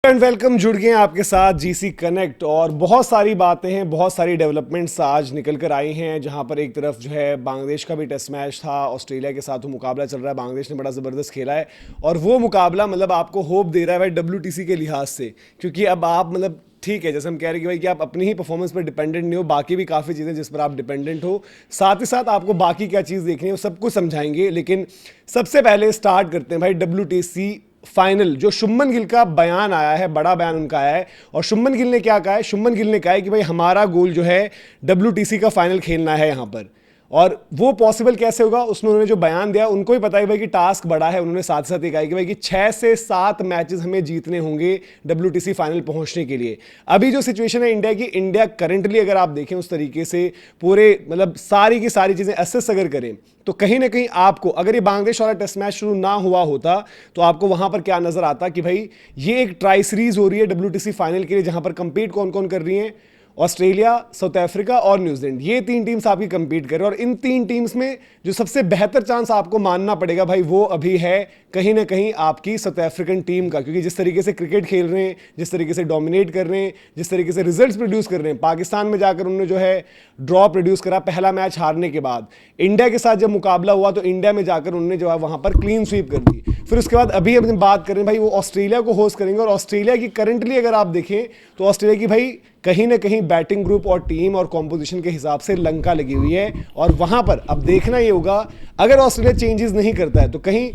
And welcome. जुड़ गए हैं आपके साथ जीसी कनेक्ट और बहुत सारी बातें हैं, बहुत सारी डेवलपमेंट्स आज निकल कर आई हैं। जहां पर एक तरफ जो है बांग्लादेश का भी टेस्ट मैच था, ऑस्ट्रेलिया के साथ वो मुकाबला चल रहा है। बांग्लादेश ने बड़ा ज़बरदस्त खेला है और वो मुकाबला मतलब आपको होप दे रहा है भाई WTC के लिहाज से, क्योंकि अब आप मतलब ठीक है, जैसे हम कह रहे हैं कि भाई कि आप अपनी ही परफॉर्मेंस पर डिपेंडेंट नहीं हो, बाकी भी काफ़ी चीज़ें जिस पर आप डिपेंडेंट हो, साथ ही साथ आपको बाकी क्या चीज़ देखनी है वो सब कुछ समझाएंगे। लेकिन सबसे पहले स्टार्ट करते हैं भाई WTC फाइनल। जो शुभमन गिल का बयान आया है, बड़ा बयान उनका आया है और शुभमन गिल ने क्या कहा है? शुभमन गिल ने कहा है कि भाई हमारा गोल जो है WTC का फाइनल खेलना है यहाँ पर। और वो पॉसिबल कैसे होगा, उसमें उन्होंने जो बयान दिया उनको भी पता है भाई कि टास्क बड़ा है। उन्होंने साथ साथ ये कहा कि भाई कि 6 से 7 मैचेस हमें जीतने होंगे WTC फाइनल पहुंचने के लिए। अभी जो सिचुएशन है इंडिया की, इंडिया करंटली अगर आप देखें उस तरीके से पूरे मतलब सारी की सारी चीजें असेस अगर करें तो कहीं ना कहीं आपको, अगर ये बांग्लादेश वाला टेस्ट मैच शुरू ना हुआ होता तो आपको वहां पर क्या नजर आता कि भाई ये एक ट्राई सीरीज हो रही है WTC फाइनल के लिए, जहां पर कंपीट कौन कौन कर रही है? ऑस्ट्रेलिया, साउथ अफ्रीका और न्यूजीलैंड। ये 3 टीम्स आपकी कंपीट कर रहे हैं और इन 3 टीम्स में जो सबसे बेहतर चांस आपको मानना पड़ेगा भाई वो अभी है कहीं ना कहीं आपकी साउथ अफ्रीकन टीम का, क्योंकि जिस तरीके से क्रिकेट खेल रहे हैं, जिस तरीके से डोमिनेट कर रहे हैं, जिस तरीके से रिजल्ट्स प्रोड्यूस कर रहे हैं। पाकिस्तान में जाकर उन्होंने जो है ड्रॉ प्रोड्यूस करा पहला मैच हारने के बाद। इंडिया के साथ जब मुकाबला हुआ तो इंडिया में जाकर उन्होंने जो है वहां पर क्लीन स्वीप कर दी। फिर उसके बाद अभी हम बात करें भाई वो ऑस्ट्रेलिया को होस्ट करेंगे और ऑस्ट्रेलिया की करंटली अगर आप देखें तो ऑस्ट्रेलिया की भाई कहीं ना कहीं बैटिंग ग्रुप और टीम और कॉम्पोजिशन के हिसाब से लंका लगी हुई है। और वहां पर अब देखना ये होगा, अगर ऑस्ट्रेलिया चेंजेस नहीं करता है तो कहीं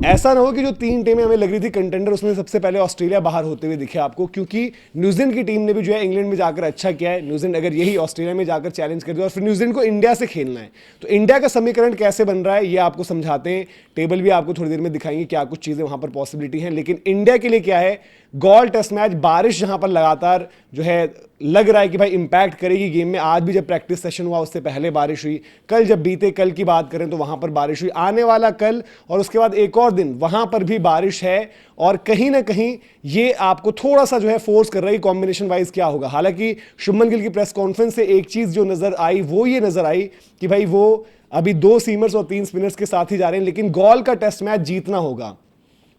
ऐसा ना हो कि जो 3 टीमें हमें लग रही थी कंटेंडर, उसमें सबसे पहले ऑस्ट्रेलिया बाहर होते हुए दिखे आपको। क्योंकि न्यूजीलैंड की टीम ने भी जो है इंग्लैंड में जाकर अच्छा किया है। न्यूजीलैंड अगर यही ऑस्ट्रेलिया में जाकर चैलेंज कर दिया और फिर न्यूजीलैंड को इंडिया से खेलना है तो इंडिया का समीकरण कैसे बन रहा है ये आपको समझाते हैं। टेबल भी आपको थोड़ी देर में दिखाएंगे क्या कुछ चीजें वहां पर पॉसिबिलिटी है। लेकिन इंडिया के लिए क्या है? गॉल टेस्ट मैच, बारिश जहां पर लगातार जो है लग रहा है कि भाई इंपैक्ट करेगी गेम में। आज भी जब प्रैक्टिस सेशन हुआ उससे पहले बारिश हुई, कल जब बीते कल की बात करें तो वहां पर बारिश हुई, आने वाला कल और उसके बाद एक और दिन वहां पर भी बारिश है। और कहीं ना कहीं ये आपको थोड़ा सा जो है फोर्स कर रहा है कॉम्बिनेशन वाइज क्या होगा। हालांकि शुभमन गिल की प्रेस कॉन्फ्रेंस से एक चीज जो नजर आई वो ये नजर आई कि भाई वो अभी 2 सीमर्स और 3 स्पिनर्स के साथ ही जा रहे हैं, लेकिन गॉल का टेस्ट मैच जीतना होगा।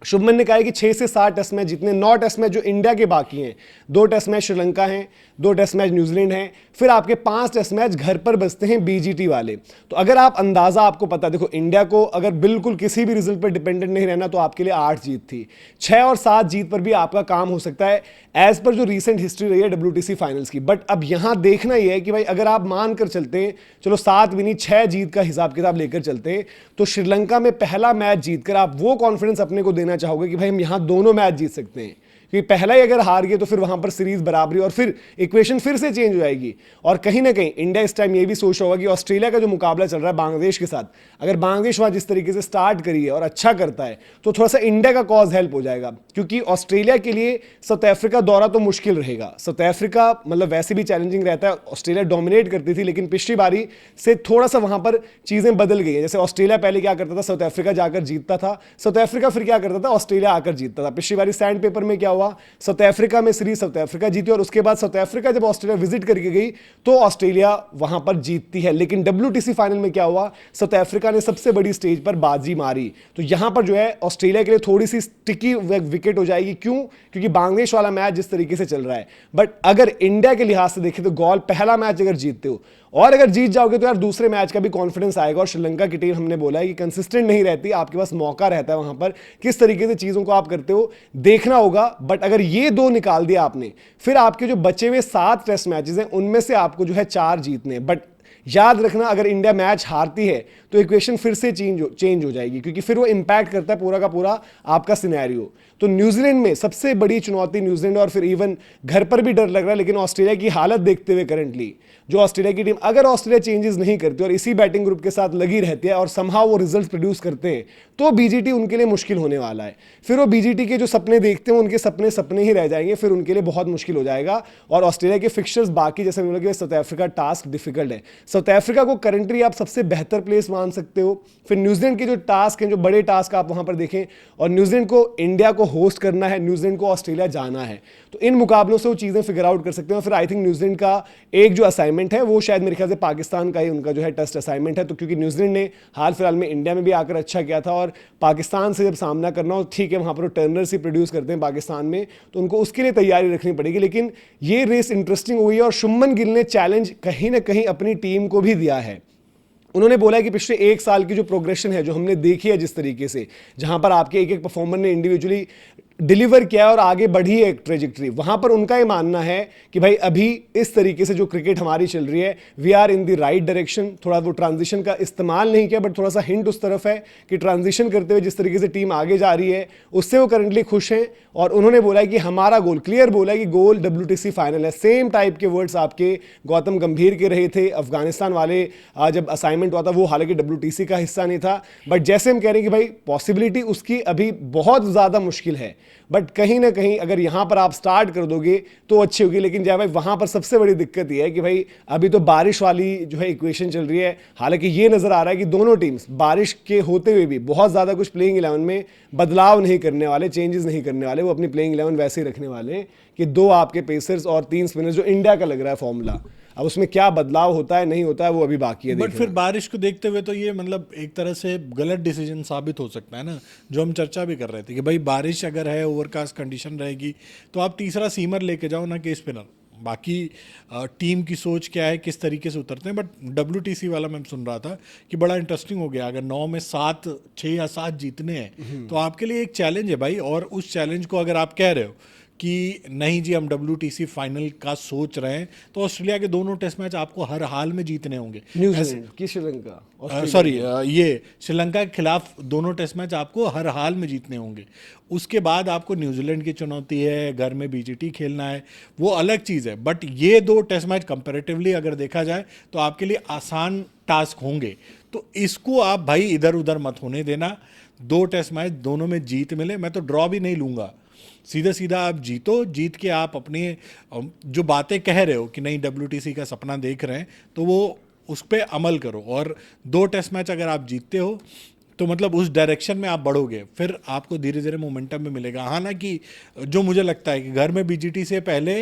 शुभमन ने कहा है कि 6 से 7 टेस्ट मैच जीतने, 9 टेस्ट मैच जो इंडिया के बाकी हैं, 2 टेस्ट मैच श्रीलंका हैं, 2 टेस्ट मैच न्यूजीलैंड हैं, फिर आपके 5 टेस्ट मैच घर पर बचते हैं BGT वाले। तो अगर आप अंदाजा आपको पता, देखो इंडिया को अगर बिल्कुल किसी भी रिजल्ट पर डिपेंडेंट नहीं रहना तो आपके लिए 8 जीत थी, 6 और 7 जीत पर भी आपका काम हो सकता है एज पर जो रीसेंट हिस्ट्री रही है WTC फाइनल्स की। बट अब यहां देखना यह है कि भाई अगर आप मानकर चलते हैं, चलो 7 भी नहीं 6 जीत का हिसाब किताब लेकर चलते हैं, तो श्रीलंका में पहला मैच जीतकर आप वो कॉन्फिडेंस अपने को देना चाहोगे कि भाई हम यहां दोनों मैच जीत सकते हैं। क्योंकि पहला ही अगर हार गए तो फिर वहां पर सीरीज बराबरी और फिर इक्वेशन फिर से चेंज हो जाएगी। और कहीं ना कहीं इंडिया इस टाइम ये भी सोच रहा होगा कि ऑस्ट्रेलिया का जो मुकाबला चल रहा है बांग्लादेश के साथ, अगर बांग्लादेश वहां जिस तरीके से स्टार्ट करी है और अच्छा करता है तो थोड़ा सा इंडिया का कॉज हेल्प हो जाएगा। क्योंकि ऑस्ट्रेलिया के लिए साउथ अफ्रीका दौरा तो मुश्किल रहेगा। साउथ अफ्रीका मतलब वैसे भी चैलेंजिंग रहता है, ऑस्ट्रेलिया डोमिनेट करती थी, लेकिन पिछली बारी से थोड़ा सा वहां पर चीजें बदल गई हैं। जैसे ऑस्ट्रेलिया पहले क्या करता था, साउथ अफ्रीका जाकर जीतता था, साउथ अफ्रीका फिर क्या करता था, ऑस्ट्रेलिया आकर जीतता था। पिछली बारी सैंड पेपर में क्या हुआ, साउथ अफ्रीका में सीरीज साउथ अफ्रीका जीती और उसके बाद साउथ अफ्रीका जब ऑस्ट्रेलिया विजिट करके गई तो ऑस्ट्रेलिया वहां पर जीतती है। लेकिन WTC फाइनल में क्या हुआ, साउथ अफ्रीका ने सबसे बड़ी स्टेज पर बाजी मारी। तो यहां पर जो है ऑस्ट्रेलिया के लिए थोड़ी सी स्टिकी विकेट हो जाएगी। क्यों? क्योंकि बांग्लादेश वाला मैच जिस तरीके से चल रहा है। बट अगर इंडिया के लिहाज से देखें तो गॉल पहला मैच अगर जीतते हो और अगर जीत जाओगे तो यार दूसरे मैच का भी कॉन्फिडेंस आएगा। और श्रीलंका की टीम हमने बोला है कि कंसिस्टेंट नहीं रहती, आपके पास मौका रहता है वहां पर किस तरीके से चीजों को आप करते हो देखना होगा। बट अगर ये 2 निकाल दिया आपने, फिर आपके जो बचे हुए 7 टेस्ट मैचेस हैं उनमें से आपको जो है 4 जीतने। बट याद रखना अगर इंडिया मैच हारती है तो इक्वेशन फिर से चेंज हो जाएगी, क्योंकि फिर वो इंपैक्ट करता है पूरा का पूरा आपका सिनेरियो। तो न्यूजीलैंड में सबसे बड़ी चुनौती न्यूजीलैंड, और फिर इवन घर पर भी डर लग रहा है। लेकिन ऑस्ट्रेलिया की हालत देखते हुए करंटली जो ऑस्ट्रेलिया की टीम, अगर ऑस्ट्रेलिया चेंजेस नहीं करती और इसी बैटिंग ग्रुप के साथ लगी रहती है और समहाउ वो रिजल्ट प्रोड्यूस करते हैं तो BGT उनके लिए मुश्किल होने वाला है। फिर वो BGT के जो सपने देखते हैं उनके सपने सपने ही रह जाएंगे, फिर उनके लिए बहुत मुश्किल हो जाएगा। और ऑस्ट्रेलिया के फिक्चर्स बाकी जैसे बोला कि साउथ अफ्रीका टास्क डिफिकल्ट है। साउथ अफ्रीका को करंटली आप सबसे बेहतर प्लेस मान सकते हो। फिर न्यूजीलैंड के जो टास्क हैं, जो बड़े टास्क आप वहां पर देखें, और न्यूजीलैंड को इंडिया को होस्ट करना है, न्यूजीलैंड को ऑस्ट्रेलिया जाना है। तो इन मुकाबलों से वो चीज़ें फिगर आउट कर सकते हैं। और फिर आई थिंक न्यूजीलैंड का एक जो असाइनमेंट है वो शायद मेरे ख्याल से पाकिस्तान का ही उनका जो है टेस्ट असाइनमेंट है। तो क्योंकि न्यूजीलैंड ने हाल फिलहाल में इंडिया में भी आकर अच्छा किया था, और पाकिस्तान से जब सामना करना हो, ठीक है वहाँ पर टर्नर्स ही प्रोड्यूस करते हैं पाकिस्तान में, तो उनको उसके लिए तैयारी रखनी पड़ेगी। लेकिन ये रेस इंटरेस्टिंग हुई है और शुभमन गिल ने चैलेंज कहीं ना कहीं अपनी टीम को भी दिया है। उन्होंने बोला है कि पिछले एक साल की जो प्रोग्रेशन है, जो हमने देखी है जिस तरीके से, जहां पर आपके एक एक परफॉर्मर ने इंडिविजुअली डिलीवर किया और आगे बढ़ी है एक ट्रेजेक्ट्री, वहां पर उनका ये मानना है कि भाई अभी इस तरीके से जो क्रिकेट हमारी चल रही है, we are in the right direction. थोड़ा वो ट्रांजिशन का इस्तेमाल नहीं किया, बट थोड़ा सा हिंट उस तरफ है कि ट्रांजिशन करते हुए जिस तरीके से टीम आगे जा रही है उससे वो करंटली खुश हैं। और उन्होंने बोला है कि हमारा गोल, क्लियर बोला है कि गोल WTC फाइनल है। सेम टाइप के वर्ड्स आपके गौतम गंभीर के रहे थे अफगानिस्तान वाले जब असाइनमेंट हुआ था, वो हालांकि WTC का हिस्सा नहीं था, बट जैसे हम कह रहे हैं कि भाई पॉसिबिलिटी उसकी अभी बहुत ज़्यादा मुश्किल है, बट कहीं ना कहीं अगर यहां पर आप स्टार्ट कर दोगे तो अच्छी होगी। लेकिन जय भाई वहां पर सबसे बड़ी दिक्कत यह है कि भाई अभी तो बारिश वाली जो है इक्वेशन चल रही है। हालांकि ये नजर आ रहा है कि दोनों टीम्स बारिश के होते हुए भी बहुत ज्यादा कुछ प्लेइंग 11 में बदलाव नहीं करने वाले, चेंजेस नहीं करने वाले, वो अपनी प्लेइंग 11 वैसे ही रखने वाले कि 2 आपके पेसर्स और 3 स्पिनर्स, जो इंडिया का लग रहा है फॉर्मूला। अब उसमें क्या बदलाव होता है नहीं होता है वो अभी बाकी है। बट फिर बारिश को देखते हुए तो ये मतलब एक तरह से गलत डिसीजन साबित हो सकता है ना, जो हम चर्चा भी कर रहे थे कि भाई बारिश अगर है, ओवरकास्ट कंडीशन रहेगी, तो आप तीसरा सीमर लेके जाओ ना कि स्पिनर। बाकी टीम की सोच क्या है, किस तरीके से उतरते हैं। बट WTC वाला मैं सुन रहा था कि बड़ा इंटरेस्टिंग हो गया। अगर 9 में 7, 6 या 7 जीतने हैं तो आपके लिए एक चैलेंज है भाई। और उस चैलेंज को अगर आप कह रहे हो कि नहीं जी हम WTC फाइनल का सोच रहे हैं, तो ऑस्ट्रेलिया के दोनों टेस्ट मैच आपको हर हाल में जीतने होंगे। न्यूजीलैंड की श्रीलंका, सॉरी ये श्रीलंका के खिलाफ दोनों टेस्ट मैच आपको हर हाल में जीतने होंगे। उसके बाद आपको न्यूजीलैंड की चुनौती है, घर में BGT खेलना है, वो अलग चीज़ है। बट ये 2 टेस्ट मैच कंपैरेटिवली अगर देखा जाए तो आपके लिए आसान टास्क होंगे। तो इसको आप भाई इधर उधर मत होने देना। 2 टेस्ट मैच दोनों में जीत मिले, मैं तो ड्रॉ भी नहीं लूँगा। सीधा सीधा आप जीतो, जीत के आप अपने जो बातें कह रहे हो कि नहीं WTC का सपना देख रहे हैं, तो वो उस पर अमल करो। और 2 टेस्ट मैच अगर आप जीतते हो तो मतलब उस डायरेक्शन में आप बढ़ोगे, फिर आपको धीरे धीरे मोमेंटम में मिलेगा। हालांकि जो मुझे लगता है कि घर में BGT से पहले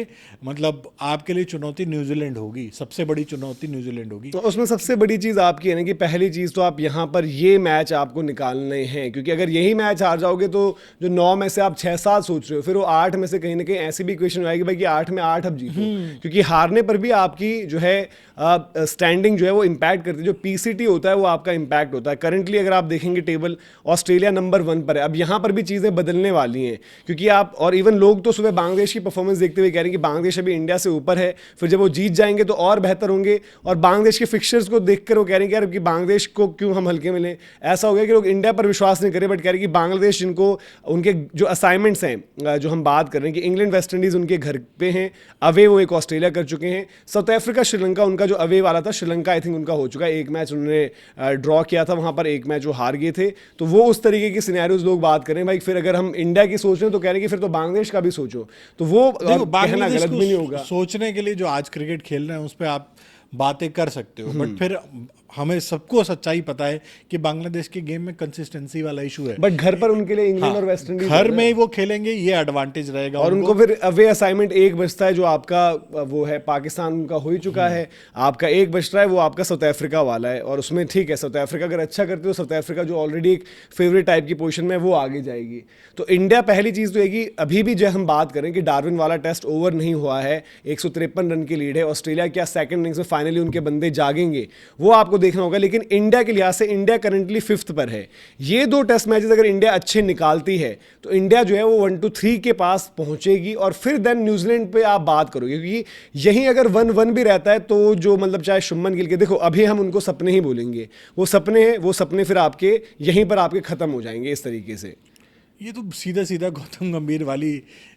मतलब आपके लिए चुनौती न्यूजीलैंड होगी, सबसे बड़ी चुनौती न्यूजीलैंड होगी। तो उसमें सबसे बड़ी चीज़ आपकी है ना कि पहली चीज़ तो आप यहाँ पर ये मैच आपको निकालने हैं, क्योंकि अगर यही मैच हार जाओगे तो जो 9 में से आप 6-7 सोच रहे हो, फिर वो 8 में से कहीं ना कहीं ऐसी भी इक्वेशन आएगी भाई कि 8 में 8 अब जीतो। क्योंकि हारने पर भी आपकी जो है स्टैंडिंग जो है वो इम्पैक्ट करती है। जो PCT होता है वो आपका इम्पैक्ट होता है। करंटली अगर आप देखेंगे टेबल, ऑस्ट्रेलिया नंबर 1 पर है। अब यहाँ पर भी चीज़ें बदलने वाली हैं, क्योंकि आप और इवन लोग तो सुबह बांग्लादेश की परफॉर्मेंस देखते हुए कह रहे हैं कि बांग्लादेश अभी इंडिया से ऊपर है, फिर जब वो जीत जाएंगे तो और बेहतर होंगे। और बांग्लादेश के फिक्चर्स को देखकर वो कह रहे हैं कि यार कि बांग्लादेश को क्यों हम हल्के मिले। ऐसा हो गया कि लोग इंडिया पर विश्वास नहीं करें, बट कह रहे हैं कि बांग्लादेश जिनको उनके जो असाइनमेंट्स हैं, जो हम बात कर रहे हैं कि इंग्लैंड वेस्ट इंडीज़ उनके घर पे हैं, अवे वो एक ऑस्ट्रेलिया कर चुके हैं, साउथ अफ्रीका श्रीलंका उनका जो अवे वाला था, श्रीलंका आई थिंक उनका हो चुका है। एक मैच उन्होंने ड्रॉ किया था वहाँ पर, एक मैच वो हार गए थे। तो वो उस तरीके की सिनेरियोज लोग बात करें भाई। फिर अगर हम इंडिया की सोच रहे हैं तो कह रहे हैं कि फिर तो बांग्लादेश का भी सोचो। तो वो कहना गलत भी नहीं होगा। सोचने के लिए जो आज क्रिकेट खेल रहे हैं उस पर आप बातें कर सकते हो, बट फिर हमें सबको सच्चाई पता है कि बांग्लादेश के गेम में कंसिस्टेंसी वाला इशू है। बट घर पर उनके लिए इंग्लैंड और वेस्ट इंडीज घर में ही वो खेलेंगे, ये एडवांटेज रहेगा। और उनको फिर अवे असाइनमेंट एक बचता है, जो आपका वो है पाकिस्तान उनका हो ही चुका है, आपका एक बच रहा है वो आपका साउथ अफ्रीका वाला है। और उसमें ठीक है, साउथ अफ्रीका अगर अच्छा करते हो, साउथ अफ्रीका जो ऑलरेडी एक फेवरेट टाइप की पोजीशन में, वो आगे जाएगी। तो इंडिया पहली चीज़ तो है कि अभी भी जो हम बात करें कि डार्विन वाला टेस्ट ओवर नहीं हुआ है, 153 रन की लीड है ऑस्ट्रेलिया। क्या सेकंड इनिंग्स में फाइनली उनके बंदे जागेंगे, वो आपको देखना होगा। लेकिन इंडिया के लिहाज से इंडिया करंटली 5th पर है। ये 2 टेस्ट मैचेस अगर इंडिया अच्छे निकालती है तो इंडिया जो है वो 1-3 के पास पहुंचेगी, और फिर देन न्यूजीलैंड पे आप बात करोगे। क्योंकि यहीं अगर 1-1 भी रहता है तो जो मतलब चाहे शुभमन गिल के, देखो अभी हम उनको सपने ही बोलेंगे, वो सपने हैं, वो सपने फिर आपके यहीं पर आपके खत्म हो जाएंगे इस तरीके से। ये तो सीधा सीधा गौतम गंभीर वाली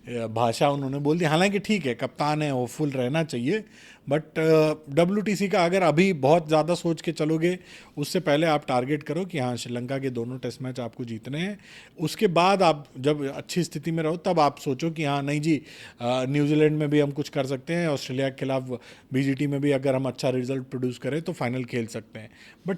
भाषा उन्होंने बोल दी। हालांकि ठीक है, कप्तान है, होपफुल रहना चाहिए, बट WTC का अगर अभी बहुत ज़्यादा सोच के चलोगे, उससे पहले आप टारगेट करो कि हाँ श्रीलंका के दोनों टेस्ट मैच आपको जीतने हैं। उसके बाद आप जब अच्छी स्थिति में रहो तब आप सोचो कि हाँ नहीं जी न्यूजीलैंड में भी हम कुछ कर सकते हैं, ऑस्ट्रेलिया के खिलाफ BGT में भी अगर हम अच्छा रिजल्ट प्रोड्यूस करें तो फाइनल खेल सकते हैं। बट